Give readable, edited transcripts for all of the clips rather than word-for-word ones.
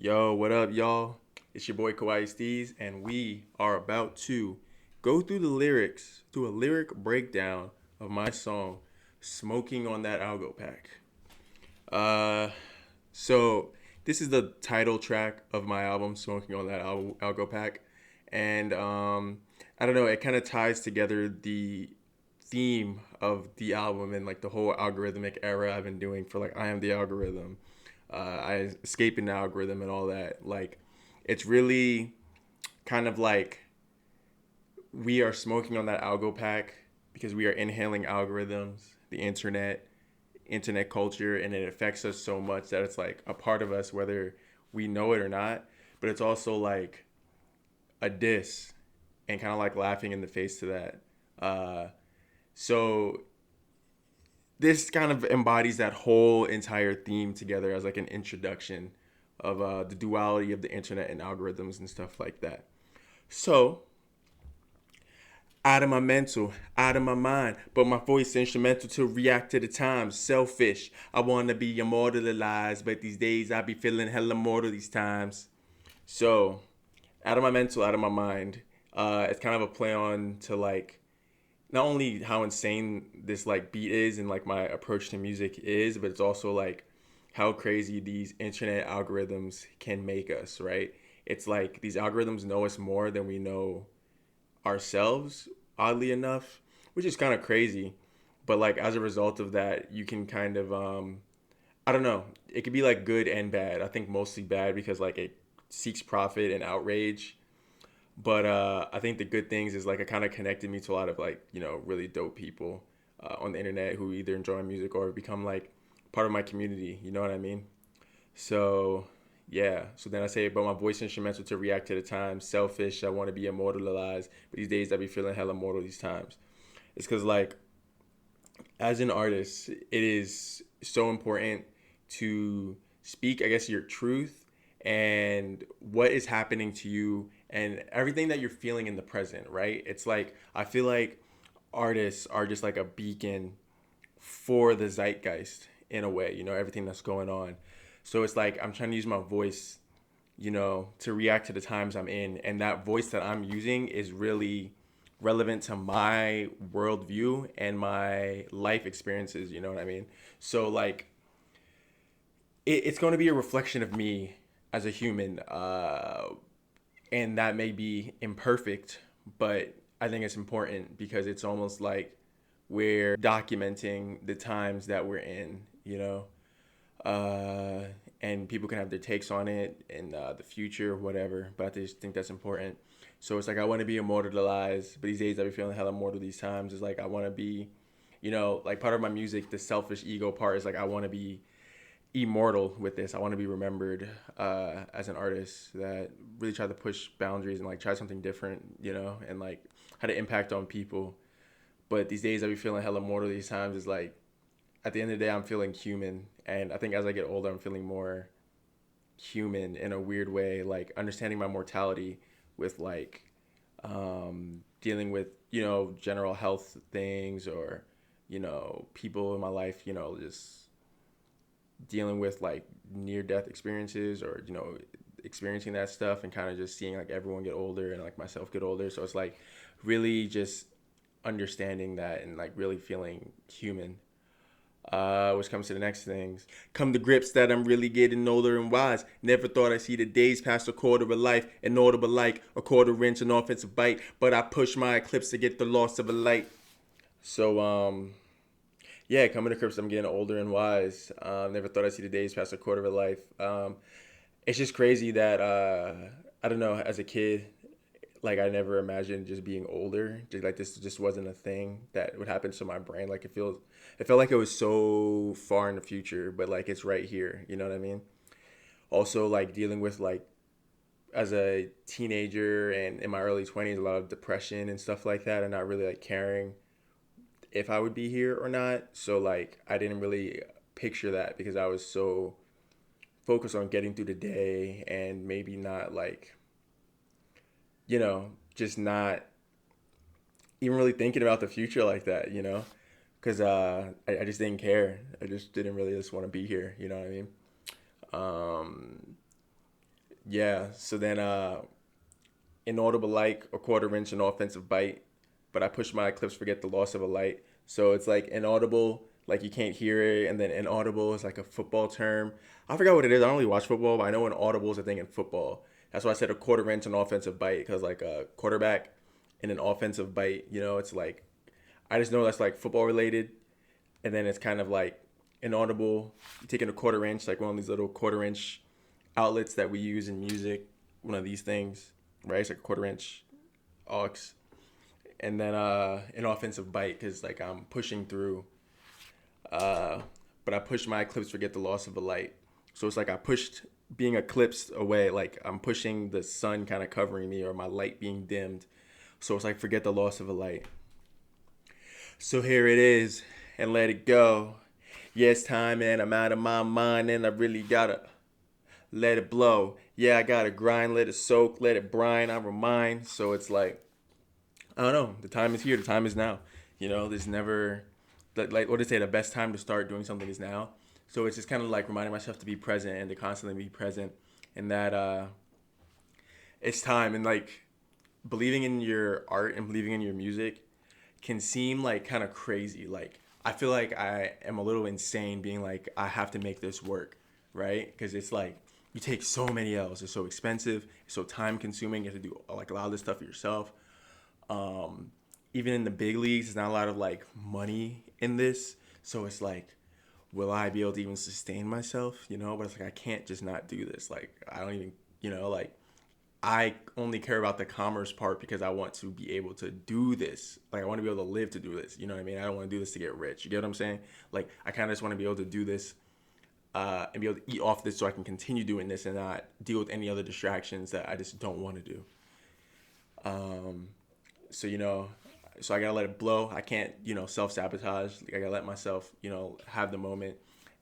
Yo, what up, y'all? It's your boy KawaiiSteez, and we are about to go through the lyrics, do a lyric breakdown of my song, Smoking on That Algo Pack. Uh, so this is the title track of my album, Smoking on That Algo Pack. And I don't know, it kind of ties together the theme of the album and like the whole algorithmic era I've been doing for like I Am the Algorithm, I escaping the algorithm and all that. Like, it's really kind of like we are smoking on that algo pack because we are inhaling algorithms, the internet culture, and it affects us so much that it's like a part of us, whether we know it or not. But it's also like a diss and kind of like laughing in the face to that. So this kind of embodies that whole entire theme together as like an introduction of the duality of the internet and algorithms and stuff like that. So, out of my mental, out of my mind, but my voice instrumental to react to the times. Selfish, I wanna be immortalized, but these days I be feeling hella mortal these times. So, out of my mental, out of my mind. It's kind of a play on to like not only how insane this like beat is and like my approach to music is, but it's also like how crazy these internet algorithms can make us, right? It's like these algorithms know us more than we know ourselves, oddly enough, which is kind of crazy. But like as a result of that, you can kind of I don't know, it could be like good and bad. I think mostly bad because like it seeks profit and outrage, but I think the good things is like it kind of connected me to a lot of like really dope people on the internet who either enjoy my music or become like part of my community. You know what I mean? So yeah. So then I say, but my voice instrumental to react to the times. Selfish. I want to be immortalized, but these days I be feeling hella mortal these times. It's because like as an artist, it is so important to speak, I guess, your truth and what is happening to you and everything that you're feeling in the present, right? It's like, I feel like artists are just like a beacon for the zeitgeist in a way, everything that's going on. So it's like, I'm trying to use my voice, to react to the times I'm in. And that voice that I'm using is really relevant to my worldview and my life experiences. You know what I mean? So like, it's going to be a reflection of me as a human, and that may be imperfect, but I think it's important because it's almost like we're documenting the times that we're in. And people can have their takes on it in the future, whatever. But I just think that's important. So it's like I want to be immortalized, but these days I be feeling hella mortal. These times is like I want to be, like part of my music, the selfish ego part is like I want to be immortal with this. I want to be remembered as an artist that really tried to push boundaries and like try something different, and like had an impact on people. But these days I be feeling hella mortal. These times is like at the end of the day, I'm feeling human. And I think as I get older, I'm feeling more human in a weird way, like understanding my mortality with like dealing with, general health things or, people in my life, just dealing with like near death experiences or, experiencing that stuff and kind of just seeing like everyone get older and like myself get older. So it's like really just understanding that and like really feeling human, which comes to the next things. Come to grips that I'm really getting older and wise. Never thought I'd see the days past a quarter of life, an audible like a quarter wrench, an offensive bite. But I push my eclipse to get the loss of a light. So, yeah, coming to grips, I'm getting older and wise. Never thought I'd see the days past a quarter of a life. It's just crazy that, I don't know, as a kid, like I never imagined just being older. Just like this just wasn't a thing that would happen to my brain. Like it felt like it was so far in the future, but like it's right here. You know what I mean? Also, like dealing with like as a teenager and in my early 20s, a lot of depression and stuff like that, and not really like caring if I would be here or not. So like I didn't really picture that because I was so focused on getting through the day and maybe not like just not even really thinking about the future like that, because I just didn't care. I just didn't really just want to be here. You know what I mean? Um, Yeah. So then inaudible like a quarter inch an offensive bite, but I push my eclipse forget the loss of a light. So it's like inaudible, like you can't hear it, and then inaudible is like a football term. I forgot what it is. I don't really watch football, but I know inaudible is a thing in football. That's why I said a quarter inch an offensive bite, because like a quarterback and an offensive bite, it's like I just know that's like football related, and then it's kind of like inaudible. You're taking a quarter inch, like one of these little quarter inch outlets that we use in music, one of these things, right? It's like a quarter inch aux, and then an offensive bite because like I'm pushing through, uh, but I pushed my eclipse forget the loss of a light. So it's like I pushed being eclipsed away, like I'm pushing the sun kind of covering me or my light being dimmed. So it's like forget the loss of a light. So here it is, and let it go. Yeah, it's time, and I'm out of my mind, and I really gotta let it blow. Yeah, I gotta grind, let it soak, let it brine. I remind. So it's like I don't know. The time is here. The time is now. There's never like what they say. The best time to start doing something is now. So it's just kind of like reminding myself to be present and to constantly be present, and that it's time. And like believing in your art and believing in your music can seem like kind of crazy. Like I feel like I am a little insane being like I have to make this work, right? Because it's like you take so many L's. It's so expensive. It's so time consuming. You have to do like a lot of this stuff yourself. Um, Even in the big leagues, there's not a lot of like money in this. So it's like, will I be able to even sustain myself? But it's like I can't just not do this. Like I don't even, like I only care about the commerce part because I want to be able to do this. Like I want to be able to live to do this. You know what I mean? I don't want to do this to get rich. You get what I'm saying? Like I kind of just want to be able to do this and be able to eat off this so I can continue doing this and not deal with any other distractions that I just don't want to do. Um, so so I gotta let it blow. I can't self sabotage. Like, I gotta let myself have the moment,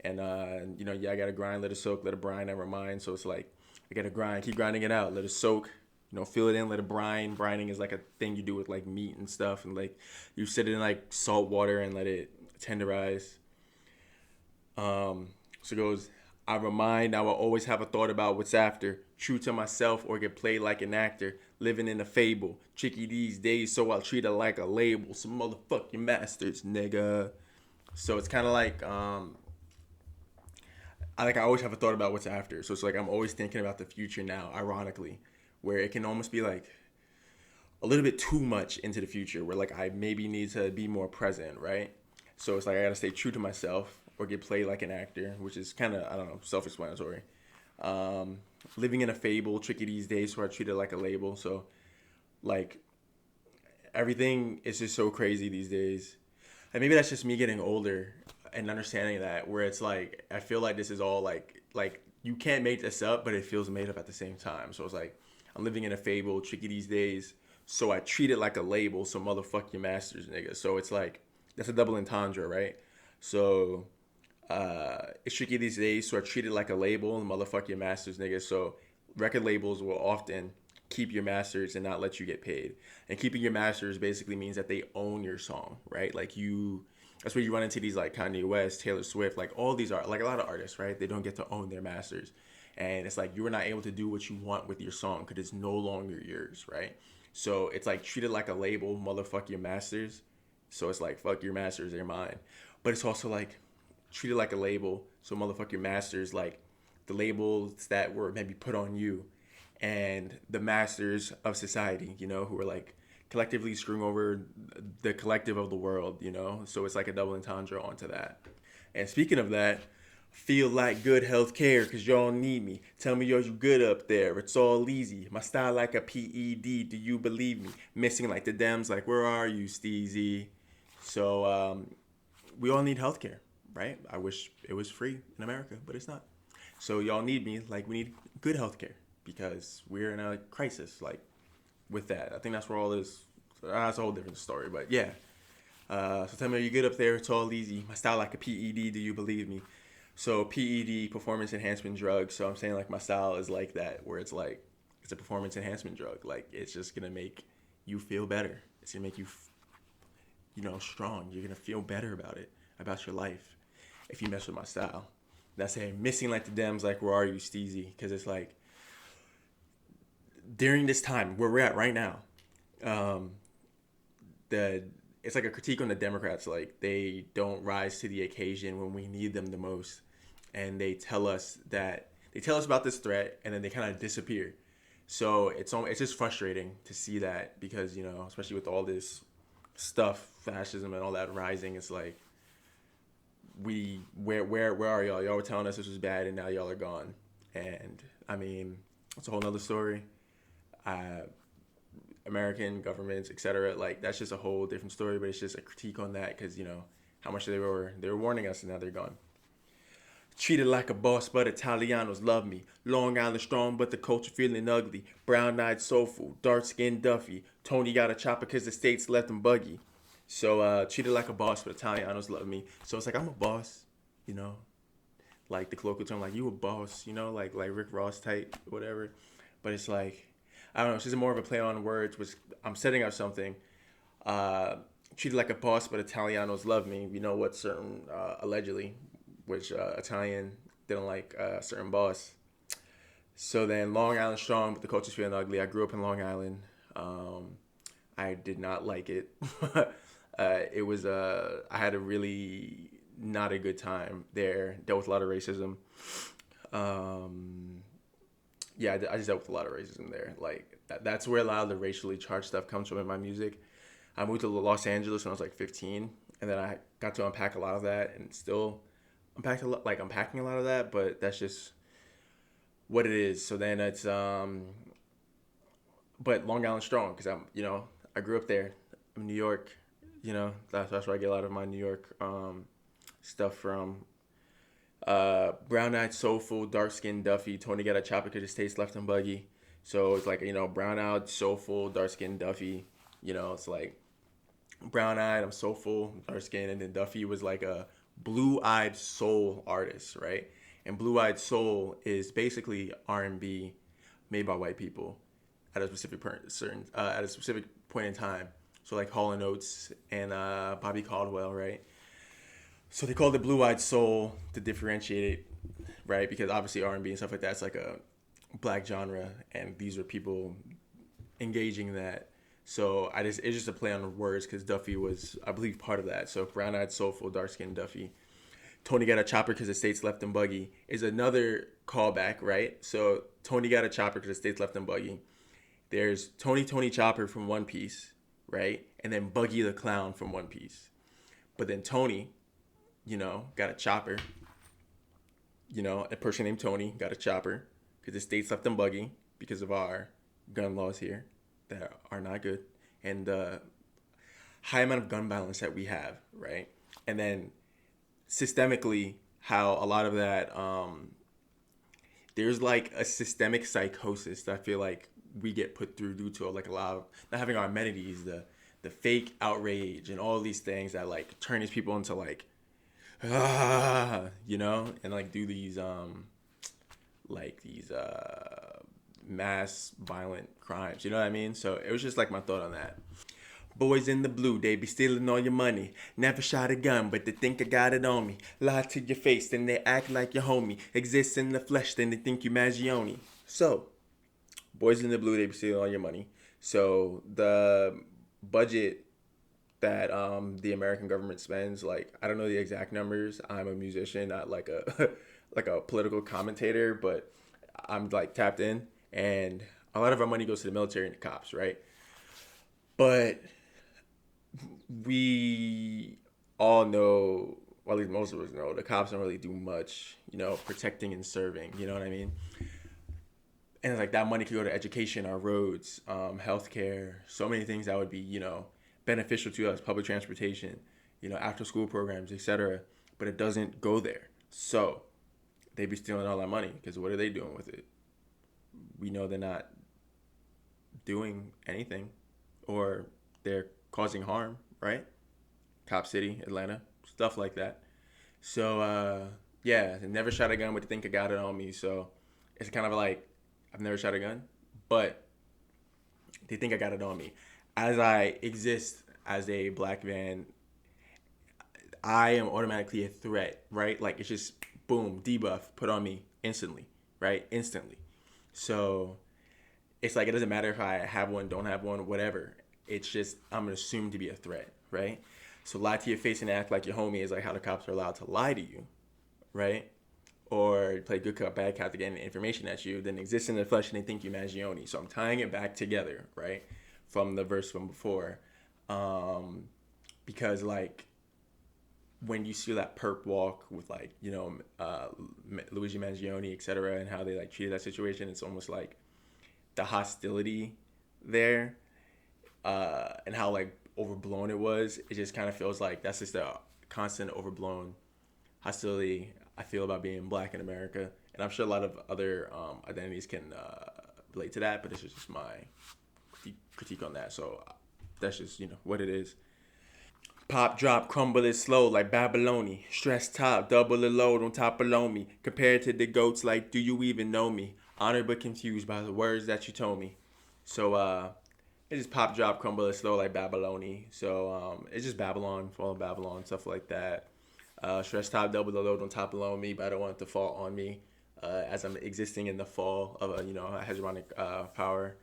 and yeah, I gotta grind, let it soak, let it brine, never mind. So it's like I gotta grind, keep grinding it out, let it soak. Fill it in, let it brine. Brining is like a thing you do with like meat and stuff, and like you sit it in like salt water and let it tenderize. So it goes, I remind, I will always have a thought about what's after. True to myself or get played like an actor. Living in a fable. Tricky these days, so I'll treat it like a label. Some motherfucking masters, nigga. So it's kind of like, I always have a thought about what's after. So it's like I'm always thinking about the future now, ironically. Where it can almost be like a little bit too much into the future where like I maybe need to be more present, right? So it's like I gotta stay true to myself or get played like an actor, which is kind of I don't know self-explanatory. Um, Living in a fable, tricky these days, so I treat it like a label. So like everything is just so crazy these days, and maybe that's just me getting older and understanding that where it's like I feel like this is all like you can't make this up, but it feels made up at the same time. So it's like I'm living in a fable, tricky these days, so I treat it like a label. So motherfuck your masters, nigga. So it's like that's a double entendre, right? So it's tricky these days, so I treat it like a label and motherfuck your masters, nigga. So record labels will often keep your masters and not let you get paid. And keeping your masters basically means that they own your song, right? Like that's where you run into these like Kanye West, Taylor Swift, like all these are like a lot of artists, right? They don't get to own their masters. And it's like you are not able to do what you want with your song because it's no longer yours, right? So it's like treated like a label, motherfuck your masters. So it's like fuck your masters, they're mine. But it's also like treat it like a label. So motherfuck your masters, like the labels that were maybe put on you, and the masters of society, who are like collectively screwing over the collective of the world, So it's like a double entendre onto that. And speaking of that, feel like good health care because y'all need me. Tell me, yo, you good up there? It's all easy. My style like a PED. Do you believe me? Missing like the Dems, like where are you, Steezy? So we all need healthcare, right? I wish it was free in America, but it's not. So y'all need me, like we need good healthcare because we're in a crisis, like with that. I think that's where all this. That's a whole different story, but yeah. So tell me, are you good up there? It's all easy. My style like a PED. Do you believe me? So PED, performance enhancement drug. So I'm saying like my style is like that, where it's like it's a performance enhancement drug. Like it's just gonna make you feel better. It's gonna make you strong. You're gonna feel better about your life, if you mess with my style. That's saying missing like the Dems, like where are you, Steezy? Because it's like during this time where we're at right now, um, the it's like a critique on the Democrats. Like they don't rise to the occasion when we need them the most, and they tell us about this threat, and then they kind of disappear. So it's just frustrating to see that because especially with all this stuff, fascism and all that rising, it's like where are y'all? Y'all were telling us this was bad, and now y'all are gone. And I mean, it's a whole nother story. Uh, American governments, etc. Like that's just a whole different story. But it's just a critique on that because how much they were warning us, and now they're gone. Treated like a boss, but Italianos love me. Long Island strong, but the culture feeling ugly. Brown-eyed soulful, dark-skinned Duffy. Tony got a chopper because the states left him buggy. So treated like a boss, but Italianos love me. So it's like I'm a boss, you know, like the colloquial term, like you a boss, like Rick Ross type, whatever. But it's like I don't know. It's just more of a play on words, which I'm setting up something. Uh, Treated like a boss, but Italianos love me. You know what? Certain allegedly, which Italian didn't like a certain boss. So then Long Island strong, but the culture's feeling ugly. I grew up in Long Island. Um, I did not like it. It was I had a really not a good time there. Dealt with a lot of racism. Um, yeah, I just dealt with a lot of racism there. Like that's where a lot of the racially charged stuff comes from in my music. I moved to Los Angeles when I was like 15, and then I got to unpack a lot of that, and still unpacking a lot of that. But that's just what it is. So then it's but Long Island strong because I grew up there. I'm in New York. That's where I get a lot of my New York stuff from. Brown eyed soulful, dark skinned Duffy. Tony got a chopper because his taste left him buggy. So it's like brown eyed soulful, dark skinned Duffy. It's like brown eyed, I'm soulful, dark skinned, and then Duffy was like a blue eyed soul artist, right? And blue eyed soul is basically R&B made by white people at a specific point in time. So like Hall and Oates and Bobby Caldwell, right? So they called it blue eyed soul to differentiate it, right? Because obviously R&B and stuff like that's like a black genre, and these are people engaging that. So it's just a play on words because Duffy was, I believe, part of that. So brown eyed soulful, dark skinned Duffy. Tony got a chopper because the states left him buggy is another callback, right? So Tony got a chopper because the states left him buggy. There's Tony Chopper from One Piece, right? And then Buggy the Clown from One Piece. But then Tony, got a chopper. A person named Tony got a chopper because the states left him buggy because of our gun laws here that are not good and the high amount of gun violence that we have, right? And then systemically, how a lot of that there's like a systemic psychosis that I feel like we get put through due to like a lot of not having our amenities, the fake outrage and all these things that like turn these people into like and like do these mass violent crimes. You know what I mean? So it was just like my thought on that. Boys in the blue, they be stealing all your money. Never shot a gun, but they think I got it on me. Lie to your face, then they act like your homie. Exists in the flesh, then they think you Maggione. So, boys in the blue, they be stealing all your money. So the budget that the American government spends, like I don't know the exact numbers. I'm a musician, not like a like a political commentator, but I'm like tapped in, and a lot of our money goes to the military and the cops, right? But we all know, well, at least most of us know, the cops don't really do much, protecting and serving. You know what I mean? And it's like that money could go to education, our roads, healthcare, so many things that would be, beneficial to us, public transportation, after school programs, etc. But it doesn't go there. So they be stealing all that money because what are they doing with it? We know they're not doing anything, or they're causing harm, right? Cop City, Atlanta, stuff like that. So yeah, I never shot a gun, but they think I got it on me. So it's kind of like I've never shot a gun, but they think I got it on me. As I exist as a black man, I am automatically a threat, right? Like it's just boom, debuff put on me instantly, right? Instantly. So it's like it doesn't matter if I have one, don't have one, whatever. It's just I'm assumed to be a threat, right? So lie to your face and act like your homie is like how the cops are allowed to lie to you, right? Or play good cop, bad cop to get information at you, then exist in the flesh and they think you Magione. So I'm tying it back together, right? From the verse from before. Um, because like when you see that perp walk with like, Luigi Mangione, etc., and how they like treated that situation, it's almost like the hostility there, and how like overblown it was. It just kind of feels like that's just a constant overblown hostility I feel about being black in America, and I'm sure a lot of other identities can relate to that. But this is just my critique on that. So that's just what it is. Pop, drop, crumble it slow like Babyloni. Stress top, double the load on top below me. Compared to the goats, like, do you even know me? Honored but confused by the words that you told me. So, it's just pop, drop, crumble it slow like Babyloni. So, it's just Babylon, fall of Babylon, stuff like that. Stress top, double the load on top below me, but I don't want it to fall on me. As I'm existing in the fall of a hegemonic power.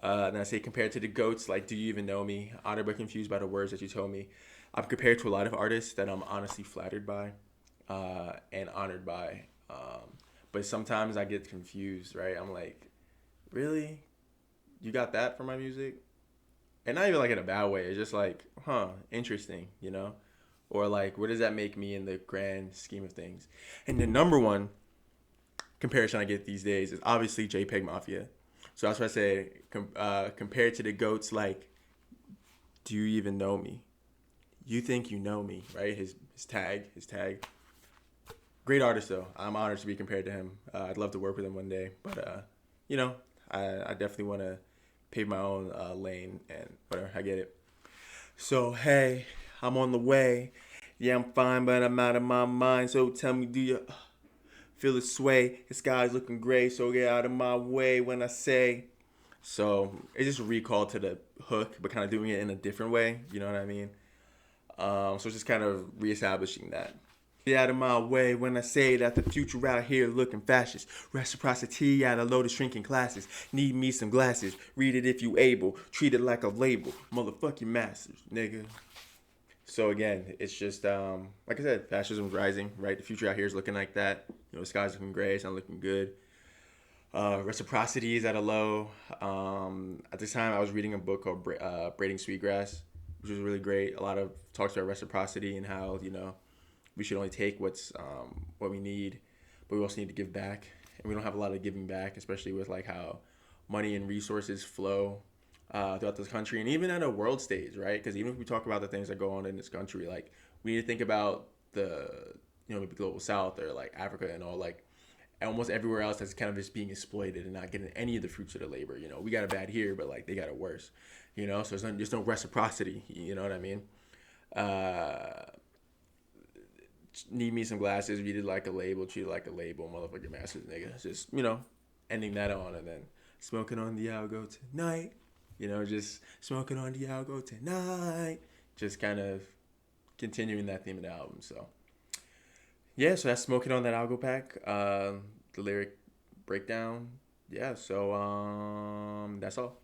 And I say compared to the goats, like, do you even know me? Honored but confused by the words that you told me. I'm compared to a lot of artists that I'm honestly flattered by, and honored by. But sometimes I get confused, right? I'm like, really? You got that from my music? And not even like in a bad way. It's just like, interesting, you know? Or like, where does that make me in the grand scheme of things? And the number one comparison I get these days is obviously JPEG Mafia. So that's why I say compared to the goats, like, do you even know me? You think you know me, right? His tag. Great artist though. I'm honored to be compared to him. I'd love to work with him one day, but you know, I definitely want to pave my own lane and whatever. I get it. So hey, I'm on the way. Yeah, I'm fine, but I'm out of my mind. So tell me, do you feel the sway? The sky's looking gray, so get out of my way when I say. So it's just a recall to the hook, but kind of doing it in a different way. You know what I mean? So it's just kind of reestablishing that. Get out of my way when I say that the future out here looking fascist. Reciprocity at a load of shrinking classes. Need me some glasses. Read it if you able. Treat it like a label. Motherfuck your masters, nigga. So again, it's just like I said, fascism's rising, right? The future out here is looking like that. The sky's looking gray. It's not looking good. Reciprocity is at a low. At this time, I was reading a book called Braiding Sweetgrass, which was really great. A lot of talks about reciprocity and how we should only take what we need, but we also need to give back, and we don't have a lot of giving back, especially with like how money and resources flow throughout this country, and even at a world stage, right? Because even if we talk about the things that go on in this country, like we need to think about the maybe global South or like Africa and all like almost everywhere else that's kind of just being exploited and not getting any of the fruits of the labor. We got it bad here, but like they got it worse. So there's no reciprocity. You know what I mean? Uh, Need me some glasses. Read it like a label. Treat it like a label. Motherfucking masters, nigga. It's just ending that on and then smoking on the ALGO tonight. Just smoking on the ALGO tonight. Just kind of continuing that theme of the album. So yeah, so that's smoking on that ALGO pack. The lyric breakdown. Yeah, so that's all.